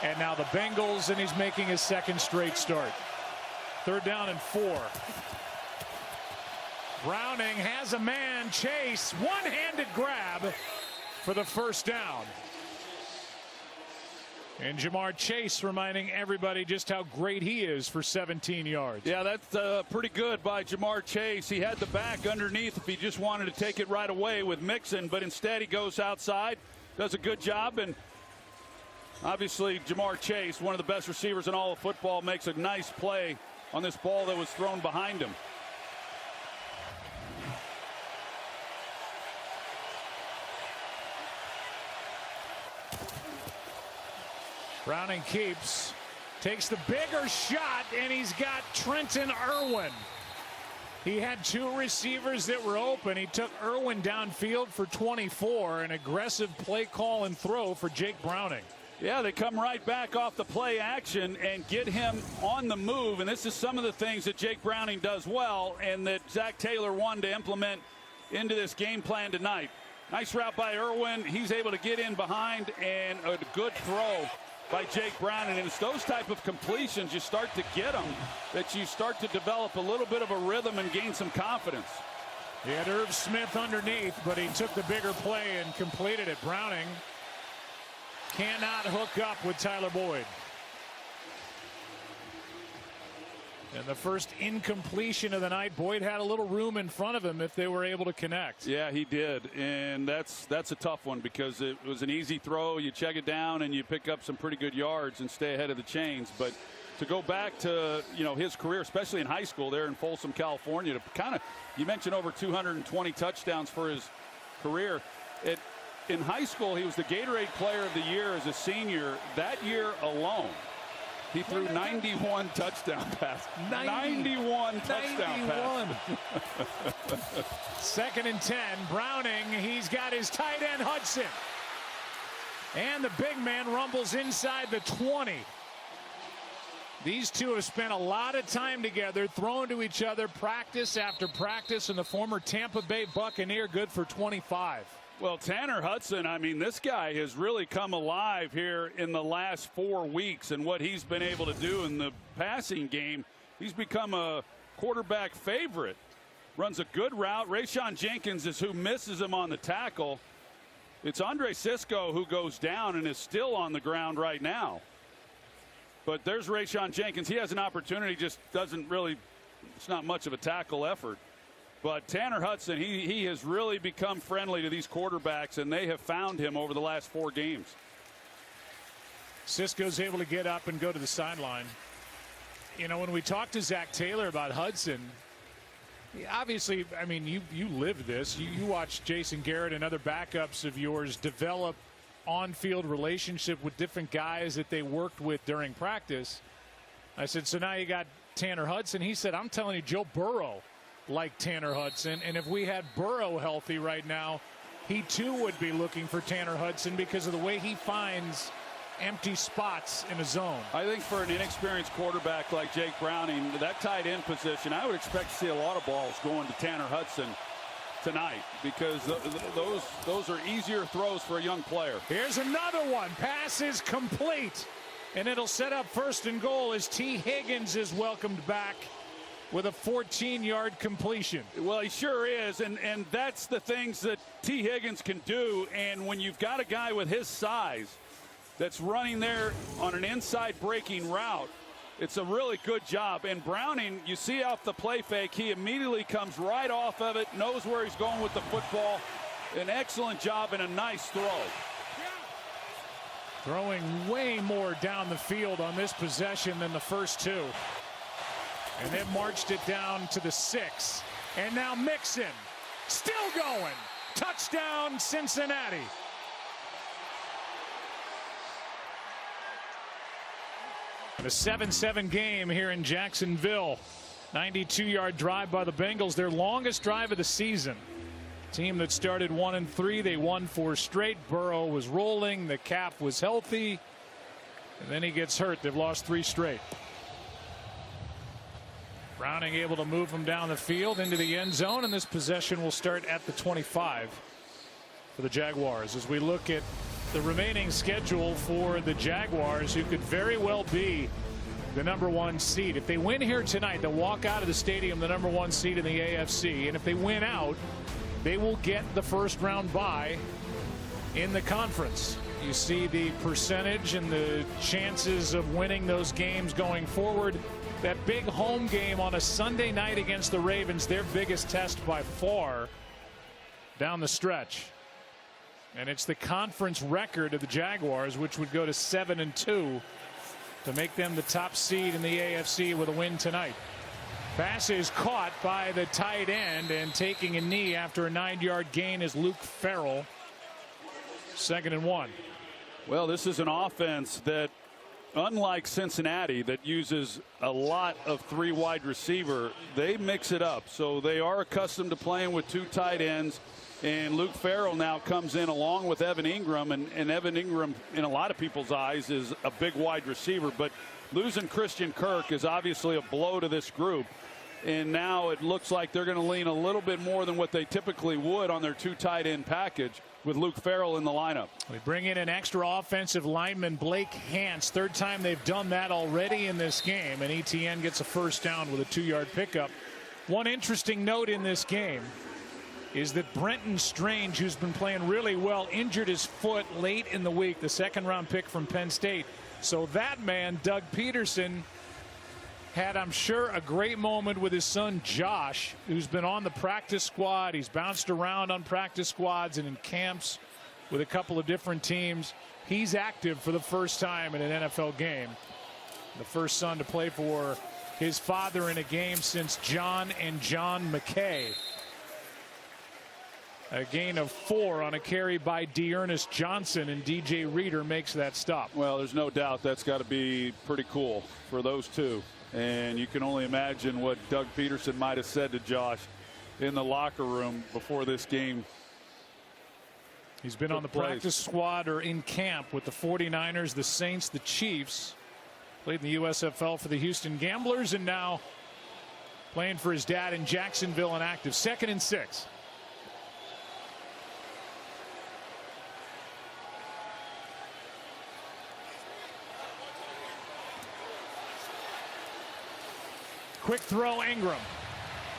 And now the Bengals, and he's making his second straight start. 3rd down and 4. Browning has a man. Chase, one-handed grab for the first down. And Jamar Chase reminding everybody just how great he is for 17 yards. Yeah, that's pretty good by Jamar Chase. He had the back underneath if he just wanted to take it right away with Mixon, but instead he goes outside, does a good job, and obviously Jamar Chase, one of the best receivers in all of football, makes a nice play on this ball that was thrown behind him. Browning keeps, takes the bigger shot, and he's got Trenton Irwin. He had 2 receivers that were open. He took Irwin downfield for 24. An aggressive play call and throw for Jake Browning. Yeah, they come right back off the play action and get him on the move. And this is some of the things that Jake Browning does well and that Zach Taylor wanted to implement into this game plan tonight. Nice route by Irwin. He's able to get in behind, and a good throw by Jake Browning. And it's those type of completions you start to get them, that you start to develop a little bit of a rhythm and gain some confidence. He had Irv Smith underneath, but he took the bigger play and completed it. Browning cannot hook up with Tyler Boyd. And the first incompletion of the night. Boyd had a little room in front of him if they were able to connect. Yeah, he did, and that's a tough one because it was an easy throw. You check it down and you pick up some pretty good yards and stay ahead of the chains. But to go back to his career, especially in high school there in Folsom, California, to kind of, you mentioned over 220 touchdowns for his career. In high school, he was the Gatorade Player of the Year as a senior. That year alone, he threw 91 touchdown passes. 91 touchdown passes. 2nd and 10. Browning, he's got his tight end Hudson. And the big man rumbles inside the 20. These two have spent a lot of time together, throwing to each other practice after practice, and the former Tampa Bay Buccaneer good for 25. Well, Tanner Hudson, I mean, this guy has really come alive here in the last 4 weeks, and what he's been able to do in the passing game. He's become a quarterback favorite. Runs a good route. Rayshon Jenkins is who misses him on the tackle. It's Andre Sisco who goes down and is still on the ground right now. But there's Rayshon Jenkins. He has an opportunity, just doesn't really, it's not much of a tackle effort. But Tanner Hudson, he has really become friendly to these quarterbacks, and they have found him over the last 4 games. Sisco's able to get up and go to the sideline. When we talked to Zach Taylor about Hudson, obviously, I mean, you live this. You watch Jason Garrett and other backups of yours develop on-field relationship with different guys that they worked with during practice. I said, so now you got Tanner Hudson. He said, I'm telling you, Joe Burrow like Tanner Hudson, and if we had Burrow healthy right now, he too would be looking for Tanner Hudson because of the way he finds empty spots in a zone. I think for an inexperienced quarterback like Jake Browning, that tight end position, I would expect to see a lot of balls going to Tanner Hudson tonight because those are easier throws for a young player. Here's another one. Pass is complete, and it'll set up 1st and goal as T. Higgins is welcomed back with a 14-yard completion. Well, he sure is, and that's the things that T. Higgins can do. And when you've got a guy with his size that's running there on an inside breaking route, it's a really good job. And Browning, you see off the play fake, he immediately comes right off of it, knows where he's going with the football. An excellent job and a nice throw. Throwing way more down the field on this possession than the first 2. And then marched it down to the 6. And now Mixon still going. Touchdown, Cincinnati. A 7-7 game here in Jacksonville. 92-yard drive by the Bengals, their longest drive of the season. Team that started 1-3, they won 4 straight. Burrow was rolling, the calf was healthy, and then he gets hurt. They've lost 3 straight. Browning able to move him down the field into the end zone, and this possession will start at the 25 for the Jaguars. As we look at the remaining schedule for the Jaguars, who could very well be the #1 seed. If they win here tonight, they'll walk out of the stadium the #1 seed in the AFC. And if they win out, they will get the first round bye in the conference. You see the percentage and the chances of winning those games going forward. That big home game on a Sunday night against the Ravens, their biggest test by far down the stretch. And it's the conference record of the Jaguars, which would go to 7-2 to make them the top seed in the AFC with a win tonight. Pass is caught by the tight end, and taking a knee after a 9-yard gain is Luke Farrell. 2nd and 1. Well, this is an offense that, unlike Cincinnati, that uses a lot of 3 wide receiver, they mix it up. So they are accustomed to playing with 2 tight ends. And Luke Farrell now comes in along with Evan Ingram. And Evan Ingram, in a lot of people's eyes, is a big wide receiver. But losing Christian Kirk is obviously a blow to this group. And now it looks like they're going to lean a little bit more than what they typically would on their 2 tight end package with Luke Farrell in the lineup. We bring in an extra offensive lineman, Blake Hance. 3rd time they've done that already in this game. And ETN gets a first down with a 2-yard pickup. One interesting note in this game is that Brenton Strange, who's been playing really well, injured his foot late in the week, the 2nd-round pick from Penn State. So that man, Doug Peterson, had, I'm sure, a great moment with his son Josh, who's been on the practice squad. He's bounced around on practice squads and in camps with a couple of different teams. He's active for the first time in an NFL game. The first son to play for his father in a game since John and John McKay. A gain of 4 on a carry by Dearness Johnson, and DJ Reader makes that stop. Well, there's no doubt that's got to be pretty cool for those two. And you can only imagine what Doug Peterson might have said to Josh in the locker room before this game. He's been on the practice squad or in camp with the 49ers, the Saints, the Chiefs. Played in the USFL for the Houston Gamblers, and now playing for his dad in Jacksonville and active. 2nd and 6. Quick throw, Ingram.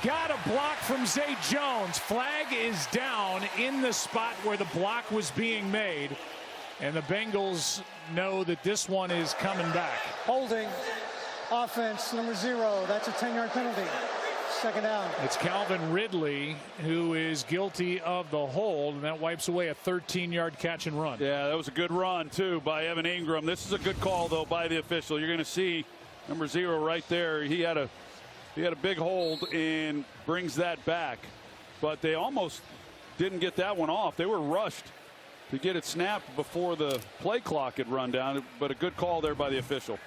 Got a block from Zay Jones. Flag is down in the spot where the block was being made. And the Bengals know that this one is coming back. Holding. Offense, number 0. That's a 10-yard penalty. 2nd down. It's Calvin Ridley who is guilty of the hold, and that wipes away a 13-yard catch and run. Yeah, that was a good run, too, by Evan Ingram. This is a good call, though, by the official. You're going to see number 0 right there. He had a big hold and brings that back. But they almost didn't get that one off. They were rushed to get it snapped before the play clock had run down. But a good call there by the official.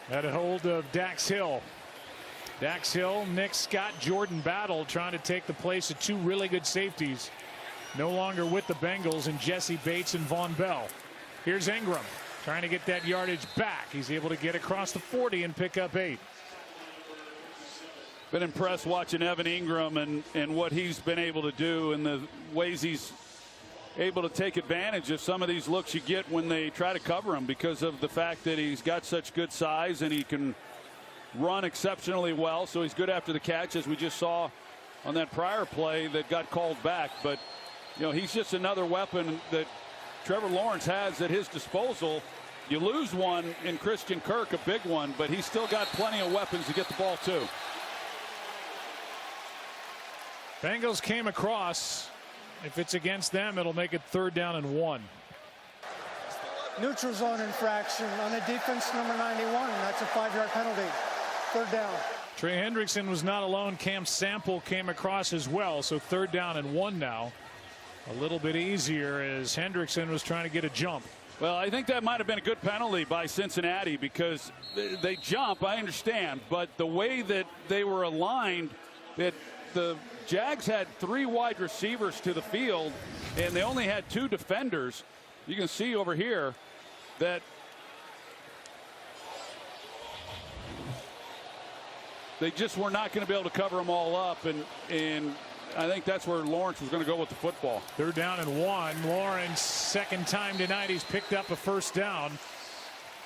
Had a hold of Dax Hill. Dax Hill, Nick Scott, Jordan Battle trying to take the place of 2 really good safeties. No longer with the Bengals, and Jesse Bates and Von Bell. Here's Ingram trying to get that yardage back. He's able to get across the 40 and pick up 8. Been impressed watching Evan Ingram and what he's been able to do and the ways he's able to take advantage of some of these looks you get when they try to cover him, because of the fact that he's got such good size and he can run exceptionally well. So he's good after the catch, as we just saw on that prior play that got called back. But you know, he's just another weapon that Trevor Lawrence has at his disposal. You lose one in Christian Kirk, a big one, but he's still got plenty of weapons to get the ball too. Bengals came across. If it's against them, it'll make it 3rd down and 1. Neutral zone infraction on the defense, number 91. That's a 5-yard penalty. 3rd down. Trey Hendrickson was not alone. Cam Sample came across as well. So 3rd down and 1 now. A little bit easier as Hendrickson was trying to get a jump. Well, I think that might have been a good penalty by Cincinnati, because they jump, I understand, but the way that they were aligned, that the Jags had 3 wide receivers to the field and they only had 2 defenders. You can see over here that they just were not going to be able to cover them all up, and I think that's where Lawrence was going to go with the football. 3rd down and 1. Lawrence, second time tonight he's picked up a first down,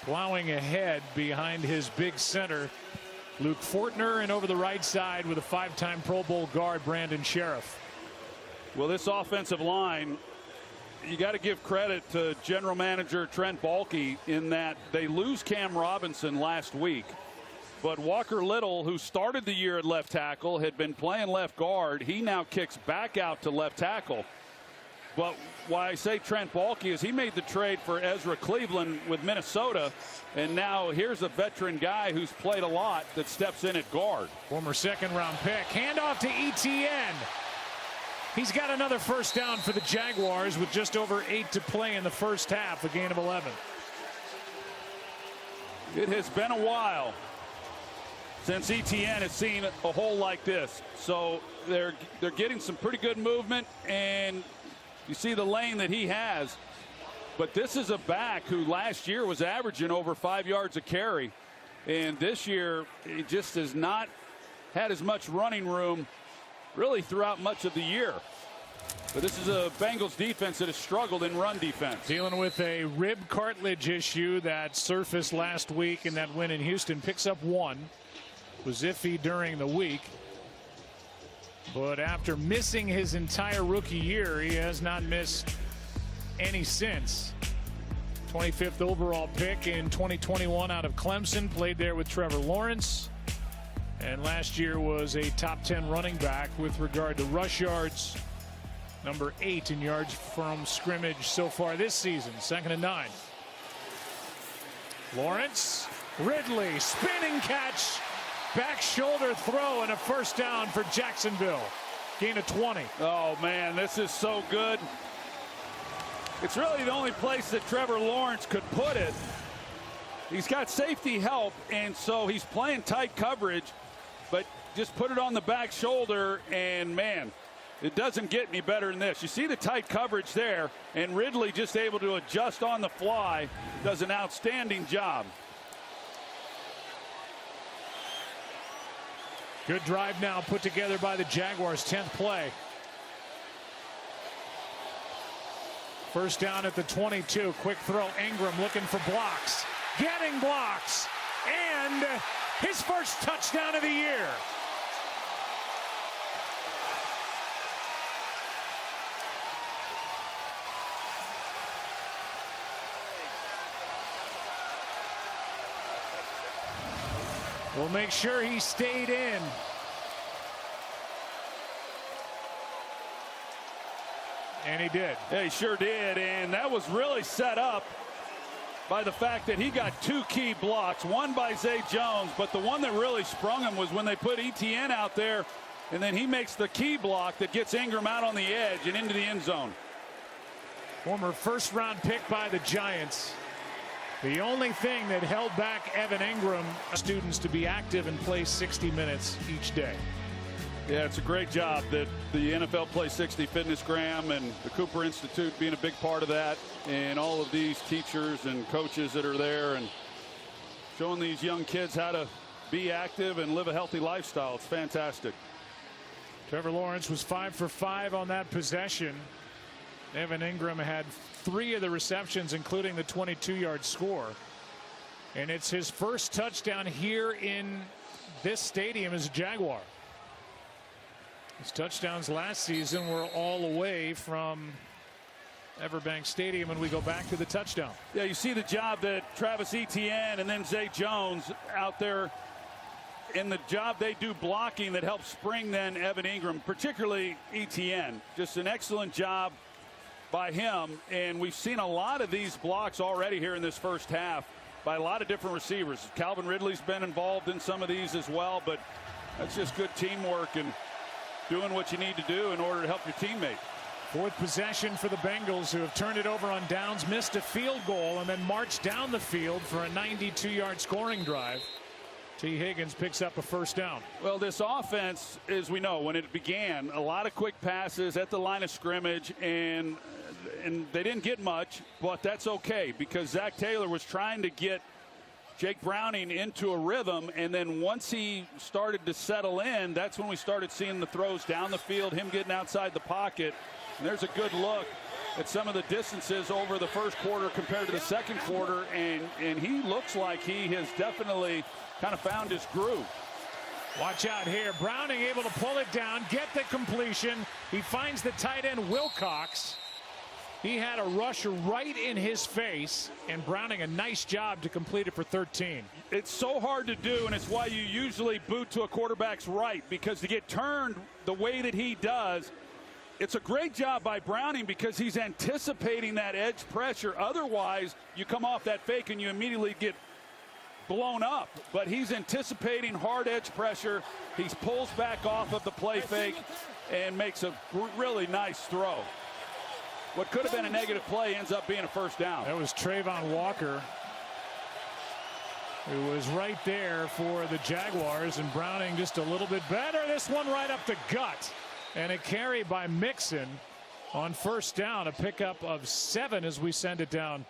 plowing ahead behind his big center Luke Fortner, and over the right side with a 5-time Pro Bowl guard Brandon Sheriff. Well, this offensive line, you got to give credit to general manager Trent Baalke in that they lose Cam Robinson last week. But Walker Little, who started the year at left tackle, had been playing left guard. He now kicks back out to left tackle. But why I say Trent Baalke is he made the trade for Ezra Cleveland with Minnesota. And now here's a veteran guy who's played a lot that steps in at guard. Former 2nd-round pick. Handoff to Etienne. He's got another first down for the Jaguars with just over 8 to play in the first half, a gain of 11. It has been a while since Etienne has seen a hole like this. So they're getting some pretty good movement, and you see the lane that he has. But this is a back who last year was averaging over 5 yards a carry, and this year he just has not had as much running room really throughout much of the year. But this is a Bengals defense that has struggled in run defense. Dealing with a rib cartilage issue that surfaced last week in that win in Houston. Picks up 1. Was iffy during the week, but after missing his entire rookie year, he has not missed any since. 25th overall pick in 2021 out of Clemson, played there with Trevor Lawrence, and last year was a top 10 running back with regard to rush yards, number 8 in yards from scrimmage so far this season. 2nd and 9. Lawrence, Ridley, spinning catch, back shoulder throw, and a first down for Jacksonville. Gain of 20. Oh man, this is so good. It's really the only place that Trevor Lawrence could put it. He's got safety help, and so he's playing tight coverage, but just put it on the back shoulder, and man, it doesn't get any better than this. You see the tight coverage there, and Ridley just able to adjust on the fly. Does an outstanding job. Good drive now put together by the Jaguars. 10th play. First down at the 22. Quick throw. Ingram looking for blocks. Getting blocks. And his first touchdown of the year. We'll make sure he stayed in. And he did. Yeah, he sure did. And that was really set up by the fact that he got 2 key blocks. One by Zay Jones, but the one that really sprung him was when they put Etienne out there, and then he makes the key block that gets Ingram out on the edge and into the end zone. Former 1st-round pick by the Giants. The only thing that held back Evan Ingram, students to be active and play 60 minutes each day. Yeah, it's a great job that the NFL Play 60 Fitnessgram and the Cooper Institute being a big part of that, and all of these teachers and coaches that are there and showing these young kids how to be active and live a healthy lifestyle. It's fantastic. Trevor Lawrence was 5 for 5 on that possession. Evan Ingram had 3 of the receptions, including the 22-yard score. And it's his first touchdown here in this stadium as a Jaguar. His touchdowns last season were all away from Everbank Stadium, and we go back to the touchdown. Yeah, you see the job that Travis Etienne and then Zay Jones out there, and the job they do blocking that helps spring then Evan Ingram, particularly Etienne. Just an excellent job by him, and we've seen a lot of these blocks already here in this first half by a lot of different receivers. Calvin Ridley's been involved in some of these as well, but that's just good teamwork and doing what you need to do in order to help your teammate. 4th possession for the Bengals, who have turned it over on downs, missed a field goal, and then marched down the field for a 92-yard scoring drive. T. Higgins picks up a first down. Well, this offense, as we know, when it began, a lot of quick passes at the line of scrimmage, and they didn't get much, but that's okay because Zach Taylor was trying to get Jake Browning into a rhythm, and then once he started to settle in, that's when we started seeing the throws down the field, him getting outside the pocket. And there's a good look at some of the distances over the first quarter compared to the second quarter, and he looks like he has definitely kind of found his groove. Watch out here. Browning able to pull it down, get the completion. He finds the tight end Wilcox. He had a rusher right in his face, and Browning a nice job to complete it for 13. It's so hard to do, and it's why you usually boot to a quarterback's right, because to get turned the way that he does, it's a great job by Browning because he's anticipating that edge pressure. Otherwise, you come off that fake and you immediately get blown up. But he's anticipating hard edge pressure. He pulls back off of the play fake and makes a really nice throw. What could have been a negative play ends up being a first down. That was Trayvon Walker, who was right there for the Jaguars, and Browning just a little bit better. This one right up the gut. And a carry by Mixon on first down, a pickup of 7 as we send it down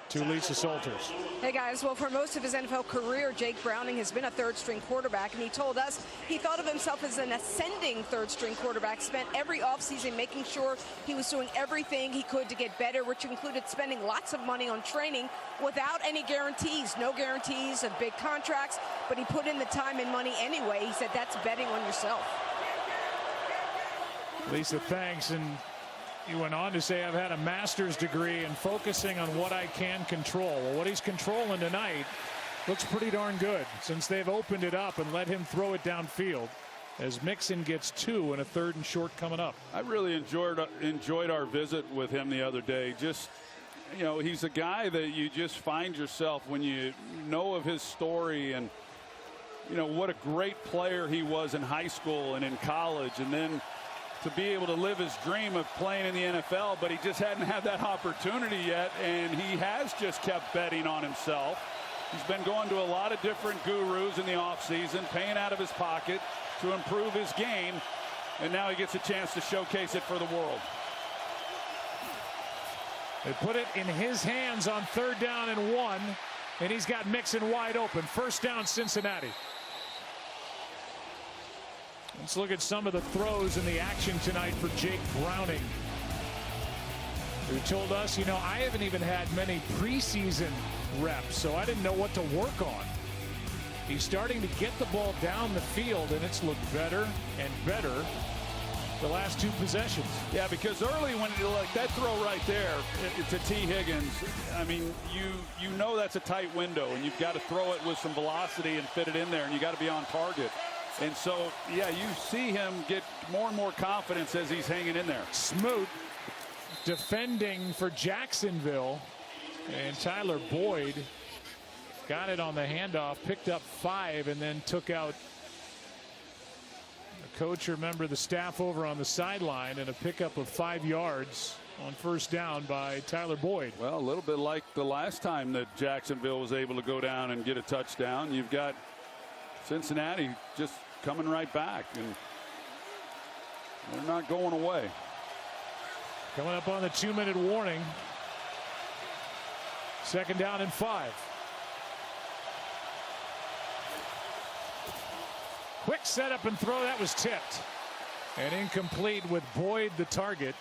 to Lisa Salters. Hey guys, well, for most of his NFL career, Jake Browning has been a third-string quarterback, and he told us he thought of himself as an ascending third-string quarterback, spent every offseason making sure he was doing everything he could to get better, which included spending lots of money on training without any guarantees. No guarantees of big contracts, but he put in the time and money anyway. He said that's betting on yourself. Lisa, thanks. And he went on to say, I've had a master's degree in focusing on what I can control. Well, what he's controlling tonight looks pretty darn good since they've opened it up and let him throw it downfield as Mixon gets 2 and a 3rd and short coming up. I really enjoyed our visit with him the other day. Just, you know, he's a guy that you just find yourself when you know of his story and, you know, what a great player he was in high school and in college, and then to be able to live his dream of playing in the NFL, but he just hadn't had that opportunity yet, and he has just kept betting on himself. He's been going to a lot of different gurus in the offseason, paying out of his pocket to improve his game, and now he gets a chance to showcase it for the world. They put it in his hands on 3rd down and 1, and he's got Mixon wide open. First down, Cincinnati. Let's look at some of the throws in the action tonight for Jake Browning, who told us, you know, I haven't even had many preseason reps, so I didn't know what to work on. He's starting to get the ball down the field, and it's looked better and better the last 2 possessions. Yeah, because early when like that throw right there, it's a T. Higgins. I mean, you know that's a tight window, and you've got to throw it with some velocity and fit it in there, and you got to be on target. And so, yeah, you see him get more and more confidence as he's hanging in there. Smoot defending for Jacksonville, and Tyler Boyd got it on the handoff, picked up 5, and then took out a coach or member of the staff over on the sideline, and a pickup of 5 yards on first down by Tyler Boyd. Well, a little bit like the last time that Jacksonville was able to go down and get a touchdown. You've got Cincinnati just coming right back, and they're not going away. Coming up on the 2-minute warning. 2nd down and 5. Quick setup and throw. That was tipped and incomplete with Boyd the target.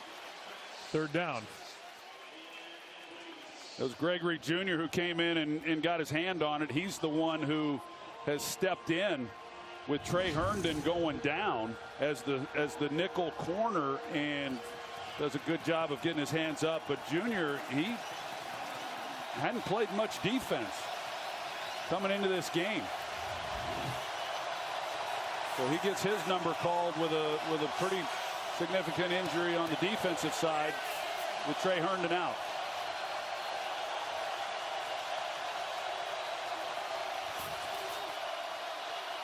3rd down. It was Gregory Jr. who came in and got his hand on it. He's the one who has stepped in with Trey Herndon going down as the nickel corner and does a good job of getting his hands up. But Jr., he hadn't played much defense coming into this game. So he gets his number called with a pretty significant injury on the defensive side with Trey Herndon out.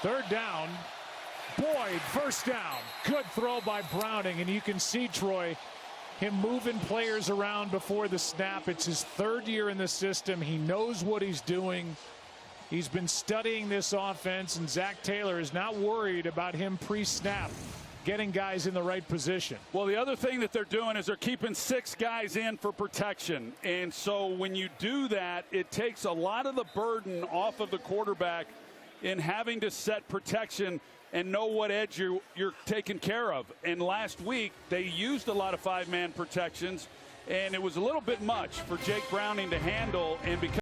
Third down. Boyd, first down. Good throw by Browning, and you can see, Troy, him moving players around before the snap. It's his 3rd year in the system. He knows what he's doing. He's been studying this offense, and Zach Taylor is not worried about him pre-snap getting guys in the right position. Well, the other thing that they're doing is they're keeping 6 guys in for protection. And so when you do that, it takes a lot of the burden off of the quarterback in having to set protection and know what edge you're taking care of. And last week, they used a lot of 5-man protections, and it was a little bit much for Jake Browning to handle. And because